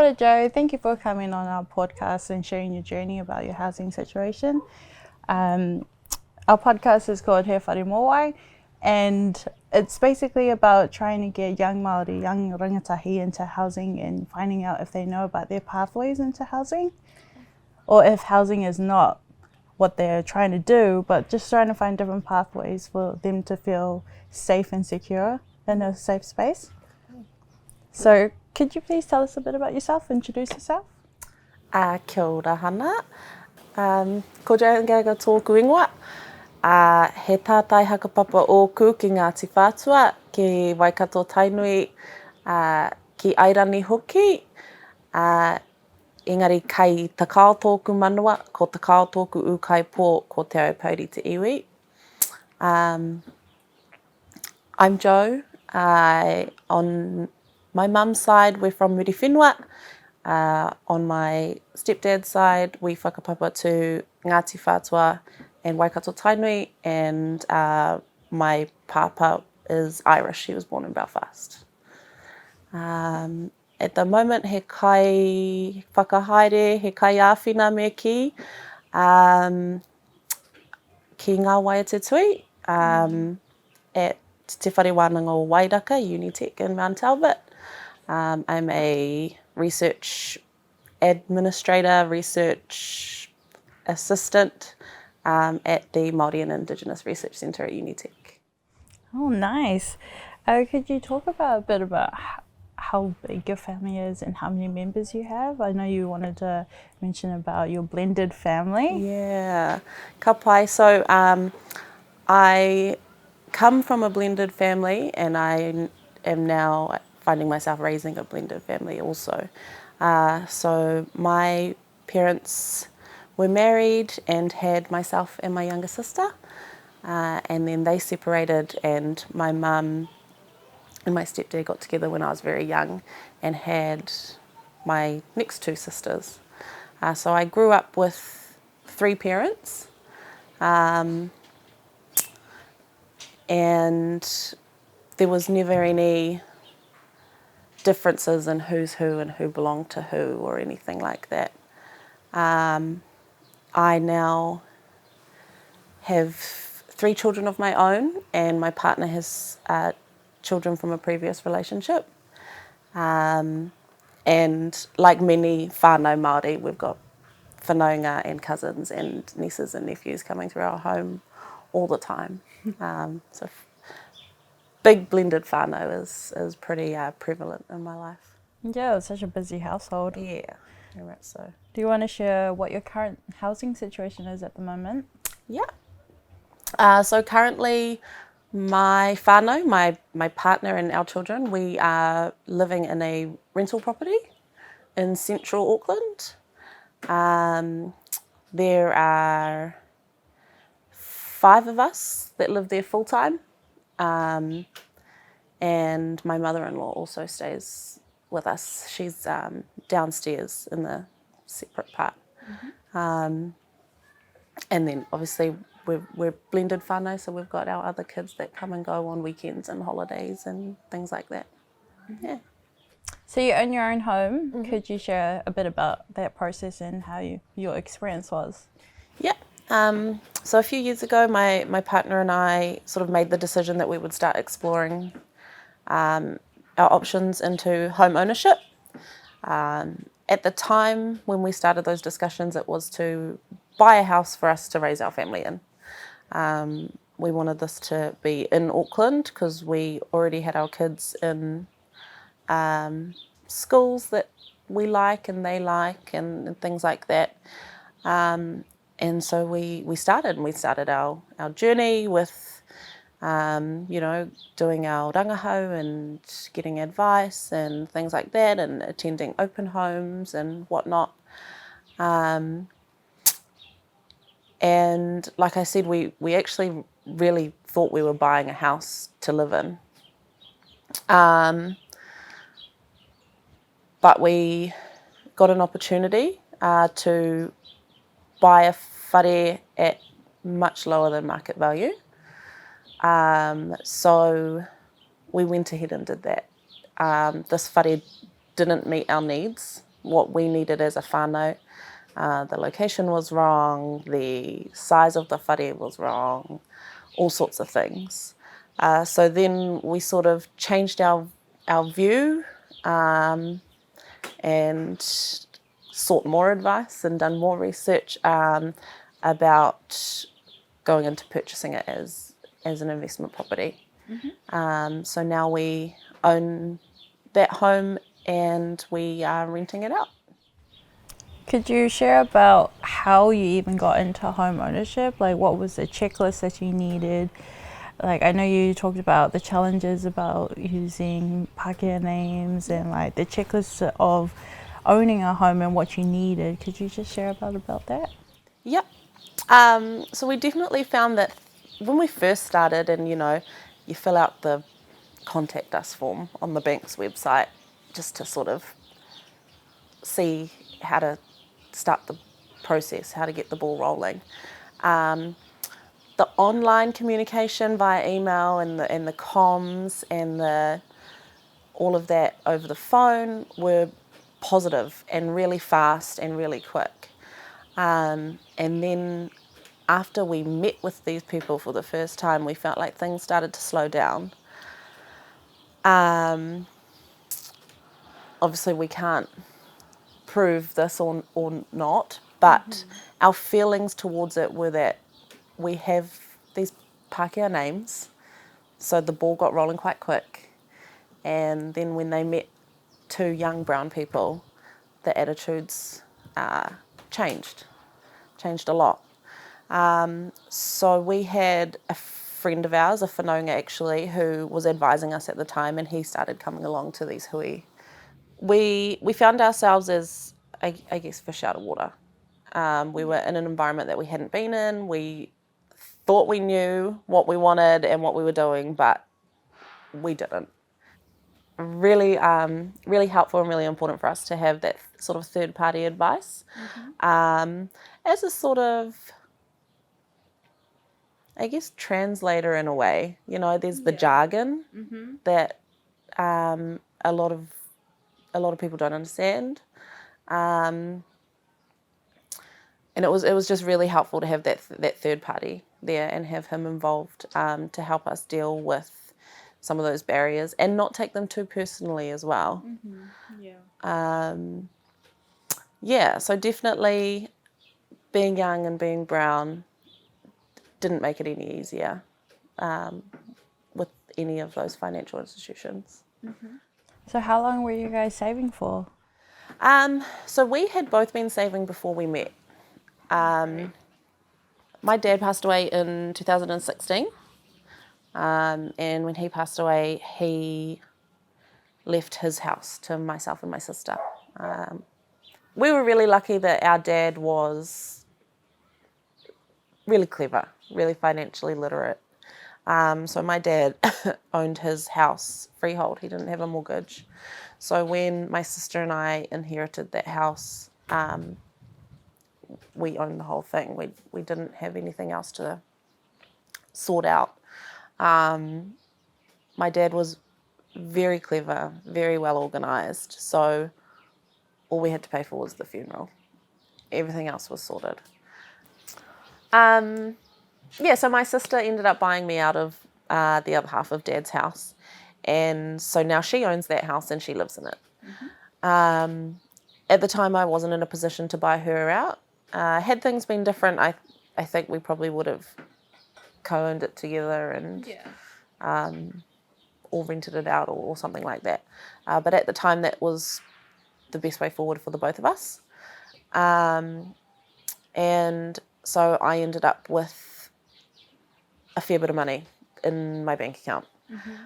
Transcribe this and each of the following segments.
Kia ora, Joe. Thank you for coming on our podcast and sharing your journey about your housing situation. Our podcast is called He Whare Mowai, and it's basically about trying to get young Māori, young rangatahi into housing and finding out if they know about their pathways into housing, or if housing is not what they're trying to do, but just trying to find different pathways for them to feel safe and secure in a safe space. So could you please tell us a bit about yourself, introduce yourself? Kia ora hana. Ko Jangaga tōku ingoa. He tātai hakapapa ōku ki Ngāti Whātua, ki Waikato Tainui, ki Airani hoki. Engari kai takao tōku manua, ko takao tōku ukai pō, ko te au Pauri te iwi. I'm Joe. On my mum's side, we're from Muriwhenua. On my stepdad's side, we whakapapa to Ngāti Whātua and Waikato Tainui, and my papa is Irish. He was born in Belfast. At the moment, he kai whakahaere, he kai āwhina me ki ngā Waiata Tui, at Te Whare Wānanga o Wairaka, Unitec in Mount Albert. I'm a research administrator, research assistant at the Māori and Indigenous Research Centre at Unitec. Oh, nice. Could you talk about a bit about how big your family is and how many members you have? I know you wanted to mention about your blended family. Yeah, ka pai. So I come from a blended family, and I am now finding myself raising a blended family also. So my parents were married and had myself and my younger sister, and then they separated, and my mum and my stepdad got together when I was very young and had my next two sisters. So I grew up with three parents, and there was never any differences in who's who and who belonged to who or anything like that. I now have three children of my own, and my partner has children from a previous relationship. And like many whānau Māori, we've got whanaunga and cousins and nieces and nephews coming through our home all the time. So big blended whānau is pretty prevalent in my life. Yeah, it's such a busy household. Yeah, very much so. Do you want to share what your current housing situation is at the moment? Yeah. So currently, my whānau, my partner and our children, we are living in a rental property in central Auckland. There are 5 of us that live there full time, and my mother-in-law also stays with us. She's downstairs in the separate part. And then obviously we're blended whānau, so we've got our other kids that come and go on weekends and holidays and things like that. Yeah. So you own your own home. Mm-hmm. Could you share a bit about that process and how your experience was? Yeah. So a few years ago, my partner and I sort of made the decision that we would start exploring our options into home ownership. At the time when we started those discussions, it was to buy a house for us to raise our family in. We wanted this to be in Auckland because we already had our kids in schools that we like and they like and things like that. And so we started our journey with, doing our rangahau and getting advice and things like that, and attending open homes and whatnot. And like I said, we actually really thought we were buying a house to live in. But we got an opportunity to buy a whare at much lower than market value. So we went ahead and did that. This whare didn't meet our needs what we needed as a whānau. The location was wrong, the size of the whare was wrong, all sorts of things. So then we sort of changed our view and sought more advice and done more research about going into purchasing it as an investment property. So now we own that home and we are renting it out. Could you share about how you even got into home ownership? Like, what was the checklist that you needed? Like, I know you talked about the challenges about using Pākehā names and like the checklist of owning a home and what you needed. Could you just share about that? Yep. So we definitely found that when we first started, and you fill out the contact us form on the bank's website just to sort of see how to start the process, how to get the ball rolling. The online communication via email and the comms and all of that over the phone were positive and really fast and really quick. And then after we met with these people for the first time, we felt like things started to slow down. Obviously, we can't prove this or not, but our feelings towards it were that we have these Pākehā names, so the ball got rolling quite quick. And then when they met two young brown people, the attitudes changed a lot. So we had a friend of ours, a whanaunga actually, who was advising us at the time, and he started coming along to these hui. We found ourselves as, I guess, fish out of water. We were in an environment that we hadn't been in. We thought we knew what we wanted and what we were doing, but we didn't. Really, really helpful and really important for us to have that sort of third-party advice as a sort of, I guess, translator in a way. There's the jargon that a lot of people don't understand, and it was just really helpful to have that third party there and have him involved to help us deal with some of those barriers and not take them too personally as well. So definitely being young and being brown didn't make it any easier with any of those financial institutions. So how long were you guys saving for? So we had both been saving before we met. My dad passed away in 2016. And when he passed away, he left his house to myself and my sister. We were really lucky that our dad was really clever, really financially literate. So my dad owned his house freehold. He didn't have a mortgage. So when my sister and I inherited that house, we owned the whole thing. We didn't have anything else to sort out. My dad was very clever, very well organised, so all we had to pay for was the funeral. Everything else was sorted. So my sister ended up buying me out of the other half of Dad's house, and so now she owns that house and she lives in it. At the time, I wasn't in a position to buy her out. Had things been different, I think we probably would have co-owned it together and or rented it out or something like that. But at the time, that was the best way forward for the both of us. And so I ended up with a fair bit of money in my bank account.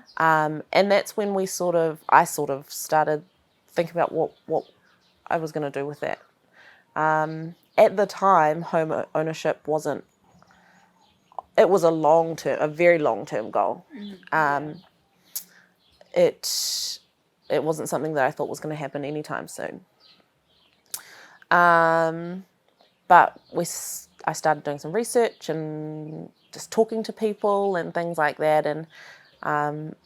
And that's when I sort of started thinking about what I was going to do with that. At the time, home ownership wasn't. It was a very long-term goal. It wasn't something that I thought was going to happen anytime soon. But I started doing some research and just talking to people and things like that, and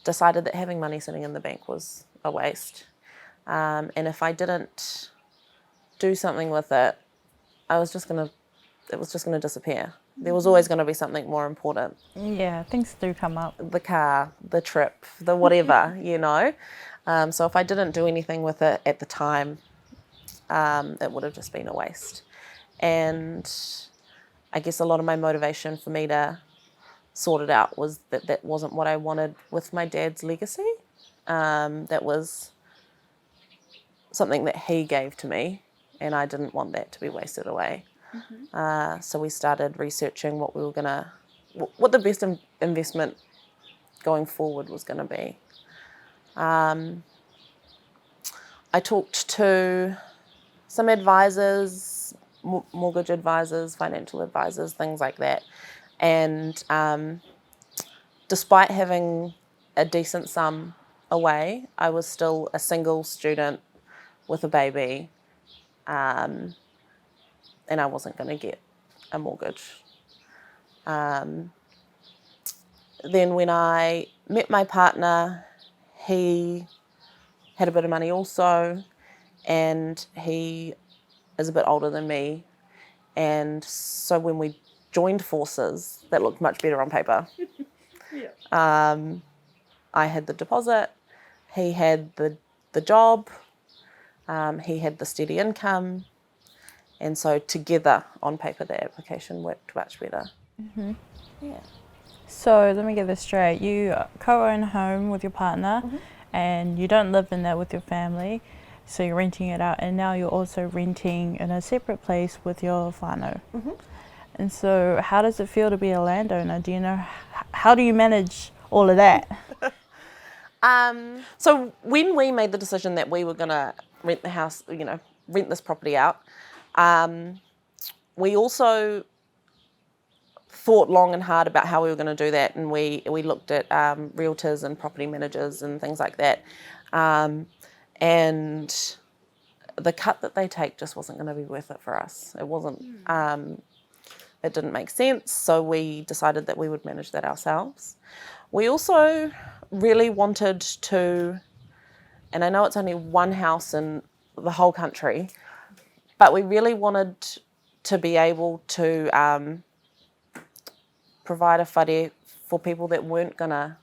decided that having money sitting in the bank was a waste. And if I didn't do something with it, it was just going to disappear. There was always going to be something more important. Yeah, things do come up. The car, the trip, the whatever, you know. So if I didn't do anything with it at the time, it would have just been a waste. And I guess a lot of my motivation for me to sort it out was that wasn't what I wanted with my dad's legacy. That was something that he gave to me, and I didn't want that to be wasted away. So we started researching what the best investment going forward was going to be. I talked to some advisors, mortgage advisors, financial advisors, things like that. And despite having a decent sum away, I was still a single student with a baby, and I wasn't going to get a mortgage. Then when I met my partner, he had a bit of money also, and he is a bit older than me. And so when we joined forces, that looked much better on paper. I had the deposit, he had the job, he had the steady income, and so together on paper the application worked much better. Yeah. So let me get this straight. You co-own a home with your partner, and you don't live in that with your family, so you're renting it out, and now you're also renting in a separate place with your whānau. And so how does it feel to be a landowner? Do you know, how do you manage all of that? So when we made the decision that we were going to rent the house, rent this property out, we also thought long and hard about how we were going to do that, and we looked at realtors and property managers and things like that, and the cut that they take just wasn't going to be worth it for us. It wasn't. It didn't make sense, so we decided that we would manage that ourselves. We also really wanted to, and I know it's only one house in the whole country, but we really wanted to be able to provide a whare for people that weren't going to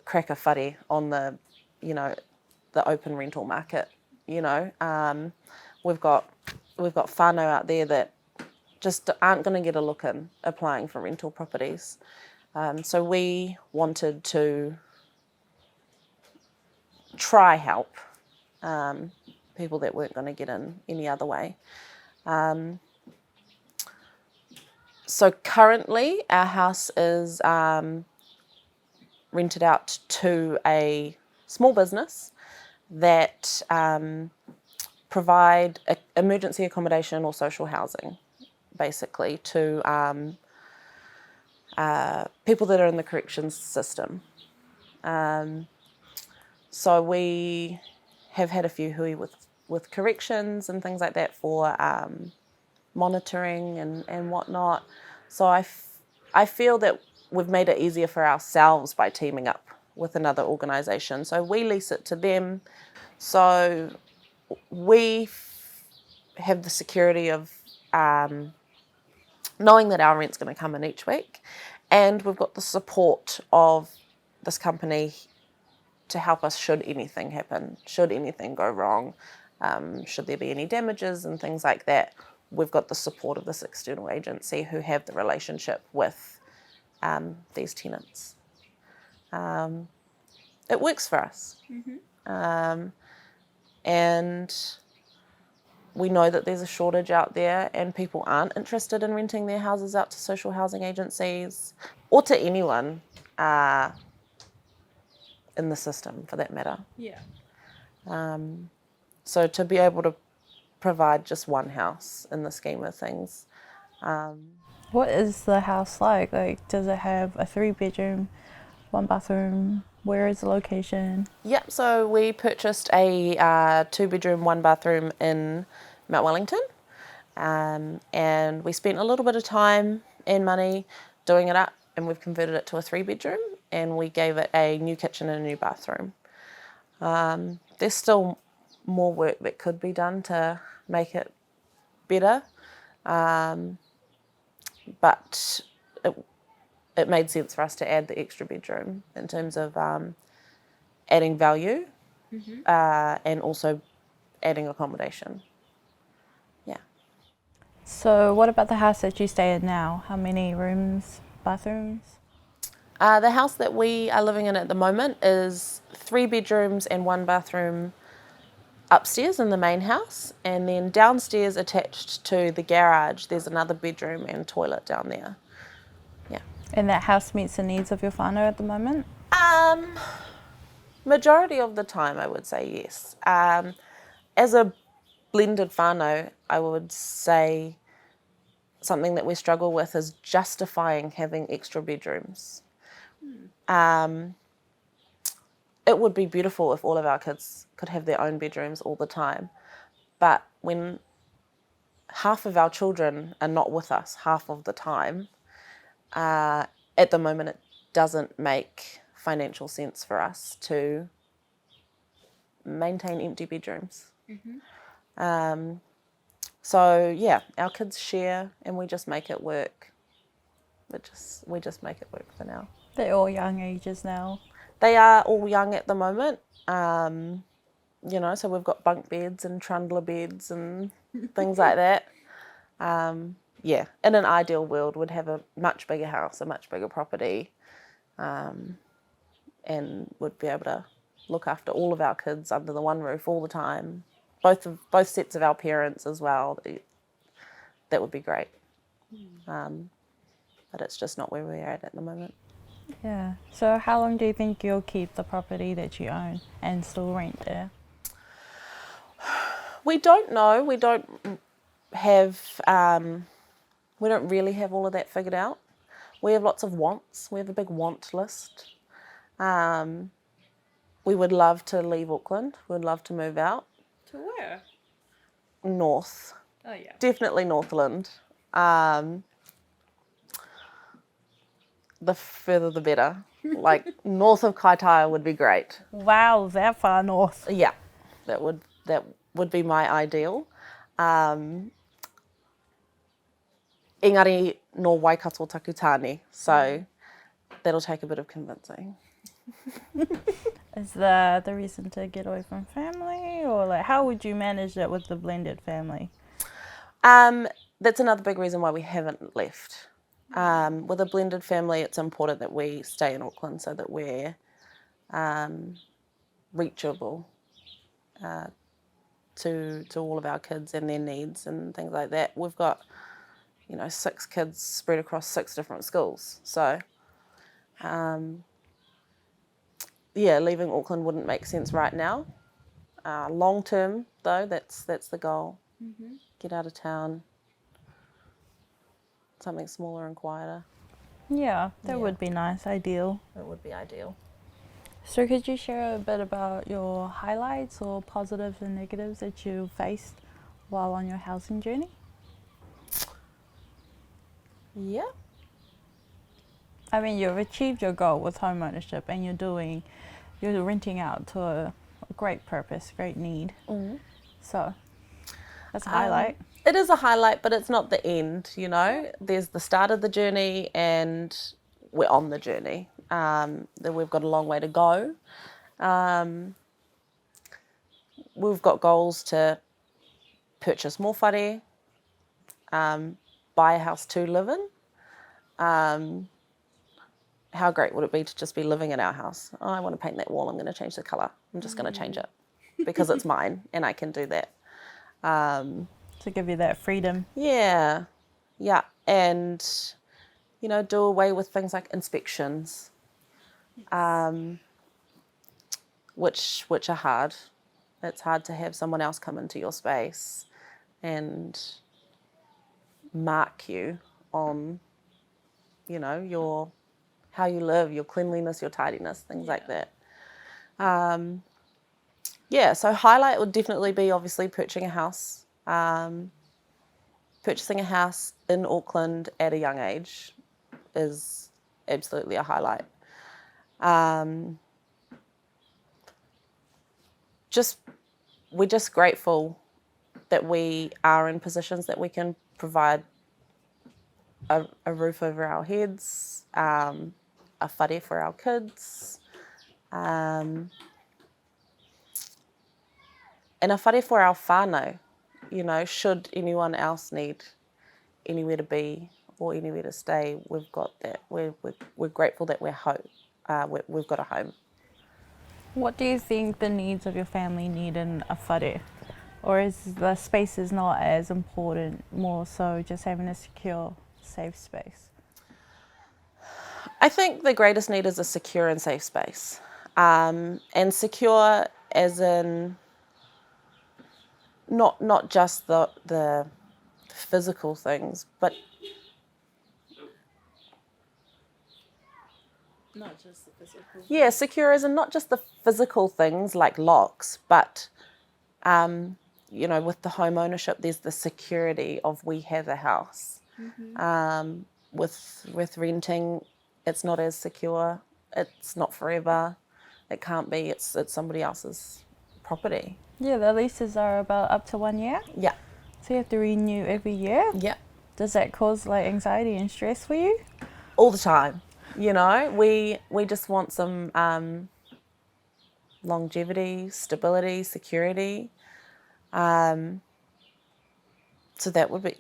crack a whare on the open rental market. We've got whānau out there that just aren't going to get a look in applying for rental properties. So we wanted to try help people that weren't going to get in any other way. So currently our house is rented out to a small business that provide emergency accommodation or social housing, basically, to people that are in the corrections system. So we have had a few hui with corrections and things like that for monitoring and whatnot. So I feel that we've made it easier for ourselves by teaming up with another organisation. So we lease it to them. So we have the security of knowing that our rent's going to come in each week, and we've got the support of this company to help us should anything happen, should anything go wrong, should there be any damages and things like that. We've got the support of this external agency who have the relationship with these tenants. It works for us. And we know that there's a shortage out there and people aren't interested in renting their houses out to social housing agencies or to anyone in the system for that matter. So to be able to provide just one house in the scheme of things. What is the house like? Like, does it have a 3-bedroom, 1 bathroom? Where is the location? Yep, so we purchased a 2-bedroom, 1 bathroom in Mount Wellington, and we spent a little bit of time and money doing it up, and we've converted it to a 3-bedroom, and we gave it a new kitchen and a new bathroom. There's still more work that could be done to make it better. But it made sense for us to add the extra bedroom in terms of adding value and also adding accommodation. Yeah. So, what about the house that you stay in now? How many rooms, bathrooms? The house that we are living in at the moment is 3 bedrooms and 1 bathroom upstairs in the main house, and then downstairs attached to the garage there's another bedroom and toilet down there. Yeah. And that house meets the needs of your whānau at the moment? Majority of the time I would say yes. As a blended whānau, I would say something that we struggle with is justifying having extra bedrooms. It would be beautiful if all of our kids could have their own bedrooms all the time, but when half of our children are not with us half of the time, at the moment it doesn't make financial sense for us to maintain empty bedrooms. So yeah, our kids share and we just make it work. We just make it work for now. They're all young ages now. They are all young at the moment, so we've got bunk beds and trundler beds and things like that. Yeah, in an ideal world, we'd have a much bigger house, a much bigger property, and would be able to look after all of our kids under the one roof all the time. Both sets of our parents as well. That would be great. But it's just not where we're at the moment. Yeah. So, how long do you think you'll keep the property that you own and still rent there? We don't know. We don't really have all of that figured out. We have lots of wants. We have a big want list. We would love to leave Auckland. We would love to move out. To where? North. Oh, yeah. Definitely Northland. The further the better. Like north of Kaitaia would be great. Wow, that far north. Yeah, that would be my ideal. Engari no Waikato Takutani, so that'll take a bit of convincing. Is that the reason to get away from family, or like how would you manage that with the blended family? That's another big reason why we haven't left. With a blended family, it's important that we stay in Auckland so that we're reachable to all of our kids and their needs and things like that. We've got 6 kids spread across 6 different schools, so leaving Auckland wouldn't make sense right now. Long term though, that's the goal. Get out of town. Something smaller and quieter. Yeah, that would be nice, ideal. It would be ideal. So could you share a bit about your highlights or positives and negatives that you faced while on your housing journey? Yeah. I mean, you've achieved your goal with home ownership and you're renting out to a great purpose, great need. So that's a highlight. It is a highlight, but it's not the end, There's the start of the journey and we're on the journey. We've got a long way to go. We've got goals to purchase more whare, buy a house to live in. How great would it be to just be living in our house? Oh, I want to paint that wall, I'm going to change the colour. I'm just going to change it because it's mine and I can do that. To give you that freedom. Yeah, and do away with things like inspections, which are hard. It's hard to have someone else come into your space and mark you on, your how you live, your cleanliness, your tidiness, things like that. So highlight would definitely be obviously purchasing a house. Purchasing a house in Auckland at a young age is absolutely a highlight. Just we're just grateful that we are in positions that we can provide a roof over our heads, a whare for our kids, and a whare for our whānau. You know, should anyone else need anywhere to be or anywhere to stay, we've got that. We're grateful that we've got a home. What do you think the needs of your family need in a whare? Or is the space is not as important, more so just having a secure, safe space? I think the greatest need is a secure and safe space. And secure as in not just the physical things, but Not just the physical. yeah, secure as in not just the physical things like locks, but you know, with the home ownership, there's the security of we have a house. With renting, it's not as secure. It's not forever. It can't be. It's somebody else's property. Yeah, the leases are about up to 1 year. Yeah. So you have to renew every year. Yeah. Does that cause like anxiety and stress for you? All the time. You know, we just want some longevity, stability, security. So that would be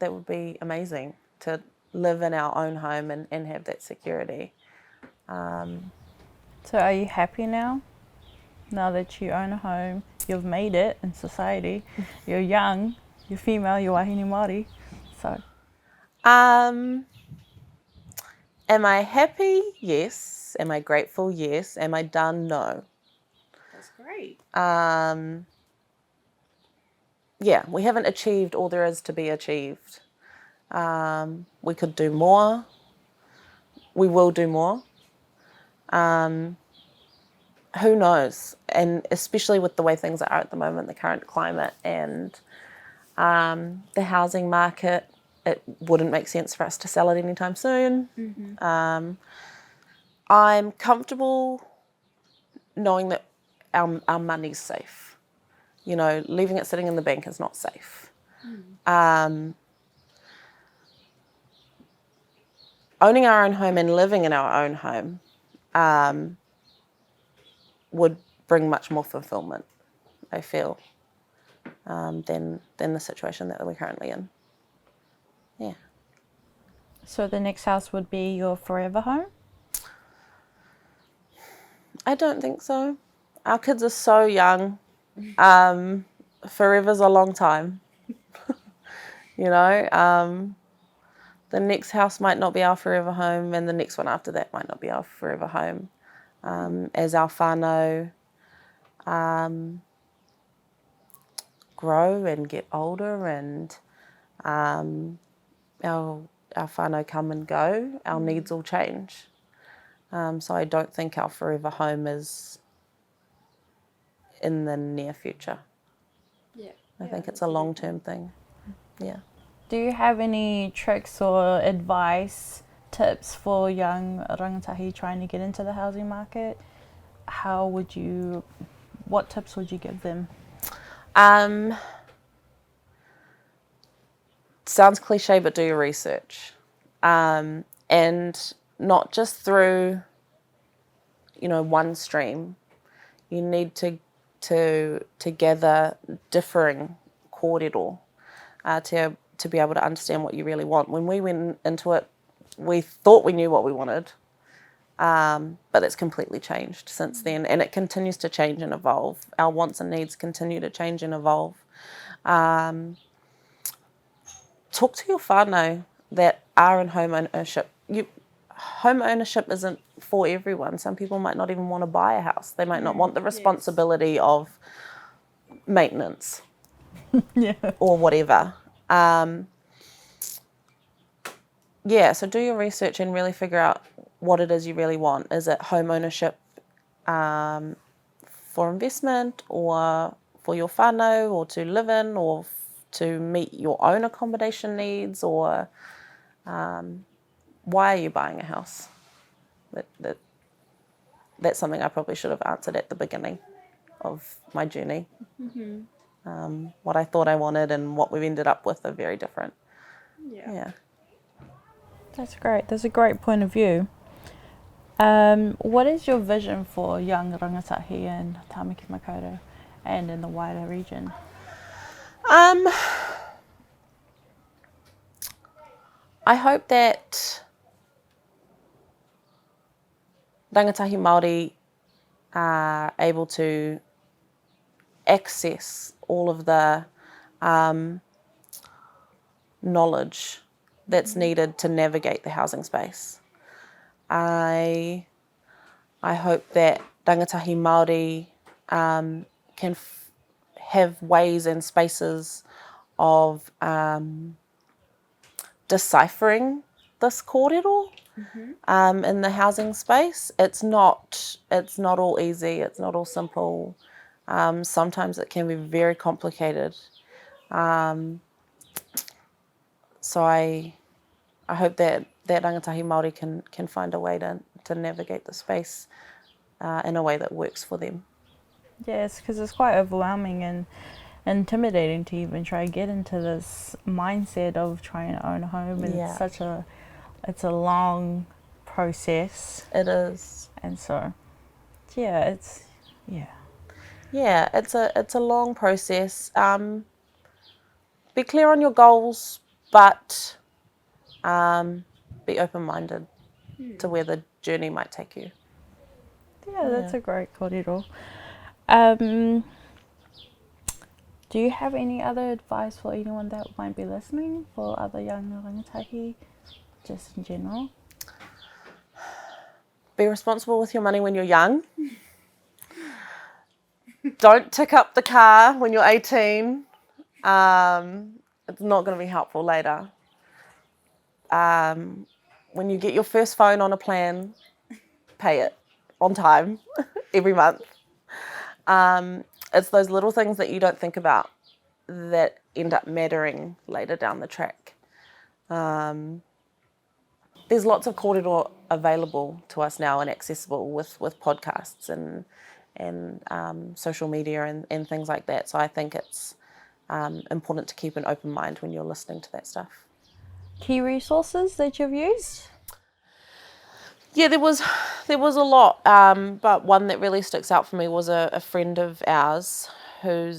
that would be amazing to live in our own home and have that security. So are you happy now? Now that you own a home, you've made it in society, you're young, you're female, you're wahine Māori. So Am I happy? Yes. Am I grateful? Yes. Am I done? No. that's great. Yeah, we haven't achieved all there is to be achieved. We could do more. We will do more. Who knows? And especially with the way things are at the moment, the current climate and the housing market, it wouldn't make sense for us to sell it anytime soon. I'm comfortable knowing that our money's safe. You know, leaving it sitting in the bank is not safe. Owning our own home and living in our own home would bring much more fulfillment, I feel, than the situation that we're currently in. Yeah. So the next house would be your forever home? I don't think so. Our kids are so young. Forever's a long time. You know, the next house might not be our forever home, and the next one after that might not be our forever home. As our whānau grow and get older, and our whānau come and go, our needs will change. So I don't think our forever home is in the near future. Yeah. I think it's a long-term thing. Yeah. Do you have any tricks or advice, tips for young rangatahi trying to get into the housing market? What tips would you give them? Sounds cliche, but do your research. And not just through, you know, one stream. You need to gather differing kōrero to be able to understand what you really want. When we went into it, we thought we knew what we wanted, but it's completely changed since then, and it continues to change and evolve. Our wants and needs continue to change and evolve. Talk to your whānau that are in home ownership. Home ownership isn't for everyone. Some people might not even want to buy a house. They might not want the responsibility of maintenance or whatever. So do your research and really figure out what it is you really want. Is it home ownership for investment, or for your whānau, or to live in, or to meet your own accommodation needs, or why are you buying a house? That's something I probably should have answered at the beginning of my journey. What I thought I wanted and what we've ended up with are very different. Yeah. That's great. That's a great point of view. What is your vision for young rangatahi in Tāmaki Makaurau and in the wider region? I hope that rangatahi Māori are able to access all of the knowledge that's needed to navigate the housing space. I hope that rangatahi Māori can have ways and spaces of deciphering this kōrero in the housing space. It's not all easy. It's not all simple. Sometimes it can be very complicated. So I hope that rangatahi Māori can find a way to navigate the space in a way that works for them. Yes, because it's quite overwhelming and intimidating to even try and get into this mindset of trying to own a home, and it's a long process. It is. And so it's a long process. Be clear on your goals, but be open-minded to where the journey might take you. That's a great kōrero. Do you have any other advice for anyone that might be listening, for other young rangatahi, just in general? Be responsible with your money when you're young. Don't tick up the car when you're 18. It's not going to be helpful later. When you get your first phone on a plan, pay it on time every month. It's those little things that you don't think about that end up mattering later down the track. There's lots of kōrero available to us now and accessible with podcasts and social media and things like that. So I think it's important to keep an open mind when you're listening to that stuff. Key resources that you've used? Yeah, there was a lot, but one that really sticks out for me was a friend of ours who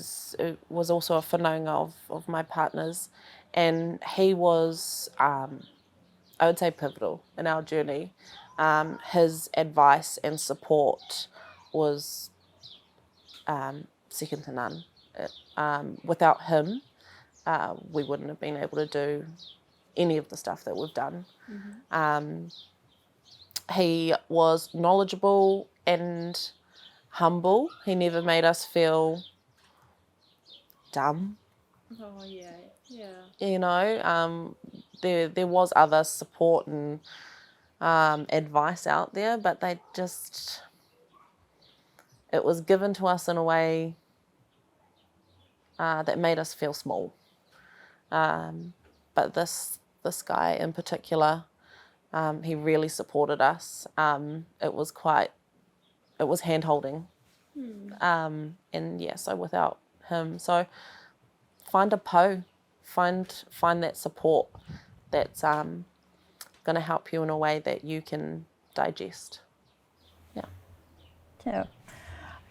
was also a whanaunga of my partner's, and he was, I would say, pivotal in our journey. His advice and support was second to none. Without him, we wouldn't have been able to do any of the stuff that we've done. He was knowledgeable and humble. He never made us feel dumb. Oh, yeah. You know, there was other support and advice out there, but it was given to us in a way that made us feel small. But this guy in particular, he really supported us. It was hand-holding. So without him, so find a po, find that support that's going to help you in a way that you can digest. Yeah.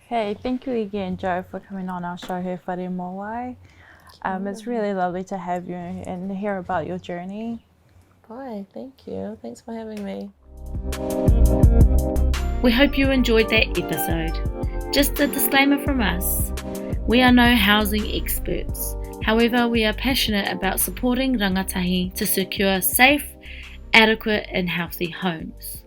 Okay, thank you again, Jo, for coming on our show here, Whare Mowai. It's really lovely to have you and hear about your journey. Bye, thank you. Thanks for having me. We hope you enjoyed that episode. Just a disclaimer from us. We are no housing experts. However, we are passionate about supporting rangatahi to secure safe, adequate and healthy homes.